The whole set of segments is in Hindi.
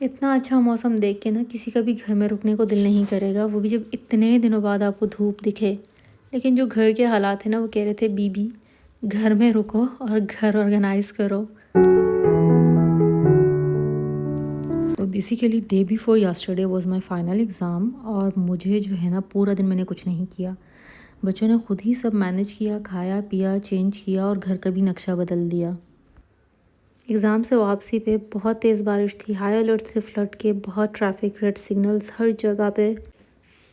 इतना अच्छा मौसम देख के ना किसी का भी घर में रुकने को दिल नहीं करेगा, वो भी जब इतने दिनों बाद आपको धूप दिखे। लेकिन जो घर के हालात हैं ना, वो कह रहे थे बीबी घर में रुको और घर ऑर्गेनाइज करो। So basically day before yesterday was my final exam और मुझे जो है ना पूरा दिन मैंने कुछ नहीं किया। बच्चों ने खुद ही सब मैनेज किया, खाया पिया, चेंज किया और घर का भी नक्शा बदल दिया। एग्ज़ाम से वापसी पे बहुत तेज़ बारिश थी, हाई अलर्ट से फ्लड के, बहुत ट्रैफिक, रेड सिग्नल्स हर जगह पे।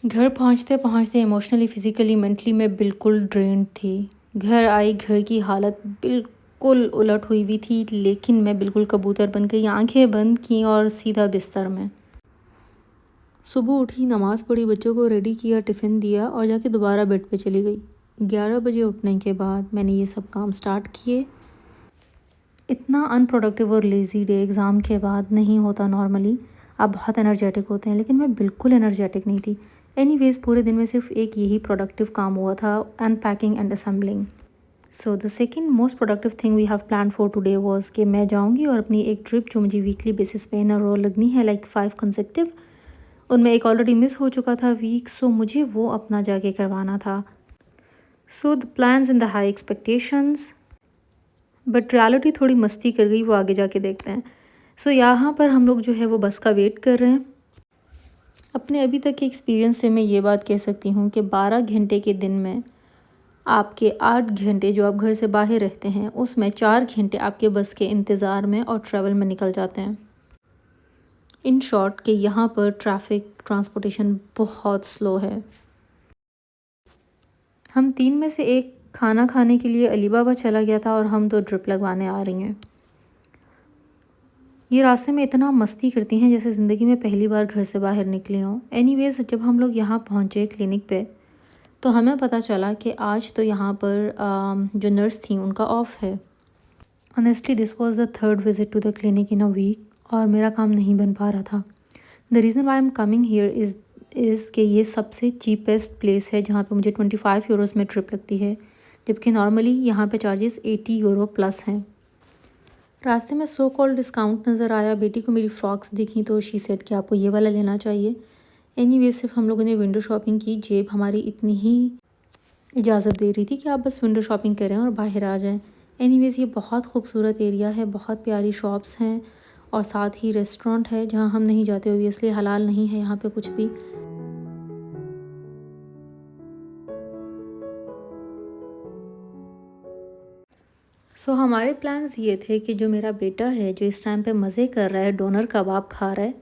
घर पहुंचते पहुंचते इमोशनली, फिज़िकली, मेंटली मैं बिल्कुल ड्रेन्ड थी। घर आई, घर की हालत बिल्कुल उलट हुई हुई थी, लेकिन मैं बिल्कुल कबूतर बन गई, आंखें बंद की और सीधा बिस्तर में। सुबह उठी, नमाज़ पढ़ी, बच्चों को रेडी किया, टिफ़िन दिया और जाके दोबारा बेड पे चली गई। 11 बजे उठने के बाद मैंने ये सब काम स्टार्ट किए। इतना अनप्रोडक्टिव और लेज़ी डे एग्ज़ाम के बाद नहीं होता नॉर्मली। आप बहुत एनर्जेटिक होते हैं, लेकिन मैं बिल्कुल एनर्जेटिक नहीं थी। एनीवेज़ पूरे दिन में सिर्फ एक यही प्रोडक्टिव काम हुआ था, unpacking and assembling. So the second most productive thing we have plan for today was कि मैं जाऊंगी और अपनी एक ट्रिप जो मुझे वीकली बेसिस पे इन अ रो लगनी है, लाइक 5 कंसेक्टिव, उनमें एक ऑलरेडी मिस हो चुका था वीक, सो मुझे वो अपना जाके करवाना था। So the plans in the high expectations, but reality थोड़ी मस्ती कर गई, वो आगे जाके देखते हैं। सो यहाँ पर हम लोग जो है वो बस का वेट कर रहे हैं। अपने अभी तक के एक्सपीरियंस से मैं ये बात कह सकती हूँ कि 12 घंटे के दिन में आपके 8 घंटे जो आप घर से बाहर रहते हैं, उसमें 4 घंटे आपके बस के इंतज़ार में और ट्रैवल में निकल जाते हैं। इन शॉर्ट कि यहाँ पर ट्रैफिक ट्रांसपोर्टेशन बहुत स्लो है। हम 3 में से एक खाना खाने के लिए अली बाबा चला गया था और हम 2 ड्रिप लगवाने आ रही हैं। ये रास्ते में इतना मस्ती करती हैं जैसे ज़िंदगी में पहली बार घर से बाहर निकली हों। एनीवेज़ जब हम लोग यहाँ पहुँचे क्लिनिक पे, तो हमें पता चला कि आज तो यहाँ पर जो नर्स थी उनका ऑफ़ है। Honestly this was the third visit to the clinic in a week और मेरा काम नहीं बन पा रहा था। The reason why am coming here is कि ये सबसे चीपेस्ट प्लेस है जहाँ पे मुझे 25 यूरोज़ में ट्रिप लगती है, जबकि नॉर्मली यहाँ पे चार्जेस 80 यूरो प्लस हैं। रास्ते में सो कॉल्ड डिस्काउंट नज़र आया, बेटी को मेरी फ्रॉक्स दिखी तो शी सेड कि आपको ये वाला लेना चाहिए। एनीवे सिर्फ हम लोगों ने विंडो शॉपिंग की, जेब हमारी इतनी ही इजाज़त दे रही थी कि आप बस विंडो शॉपिंग करें और बाहर आ जाएं। एनीवेज़ ये बहुत खूबसूरत एरिया है, बहुत प्यारी शॉप्स हैं और साथ ही रेस्टोरेंट है जहाँ हम नहीं जाते, ऑब्वियसली हलाल नहीं है यहाँ पे कुछ भी। सो हमारे प्लान्स ये थे कि जो मेरा बेटा है जो इस टाइम पे मज़े कर रहा है, डोनर कबाब खा रहा है,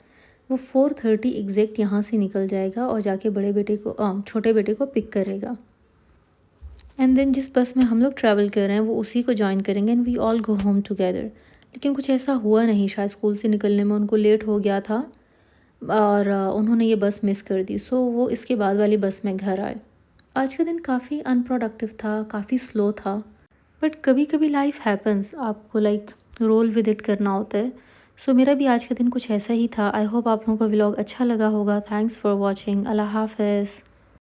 वो 4:30 एग्जैक्ट यहाँ से निकल जाएगा और जाके छोटे बेटे को पिक करेगा। एंड देन जिस बस में हम लोग ट्रैवल कर रहे हैं वो उसी को जॉइन करेंगे and we all go home together. लेकिन कुछ ऐसा हुआ नहीं, शायद स्कूल से निकलने में उनको लेट हो गया था और उन्होंने ये बस मिस कर दी, सो वो इसके बाद वाली बस में घर आए। आज का दिन काफ़ी अनप्रोडक्टिव था, काफ़ी स्लो था, बट कभी कभी लाइफ हैपन्स, आपको लाइक रोल विद इट करना होता है। सो मेरा भी आज का दिन कुछ ऐसा ही था। आई होप आप लोगों को व्लॉग अच्छा लगा होगा। Thanks for watching. अल्लाह हाफ़िज़।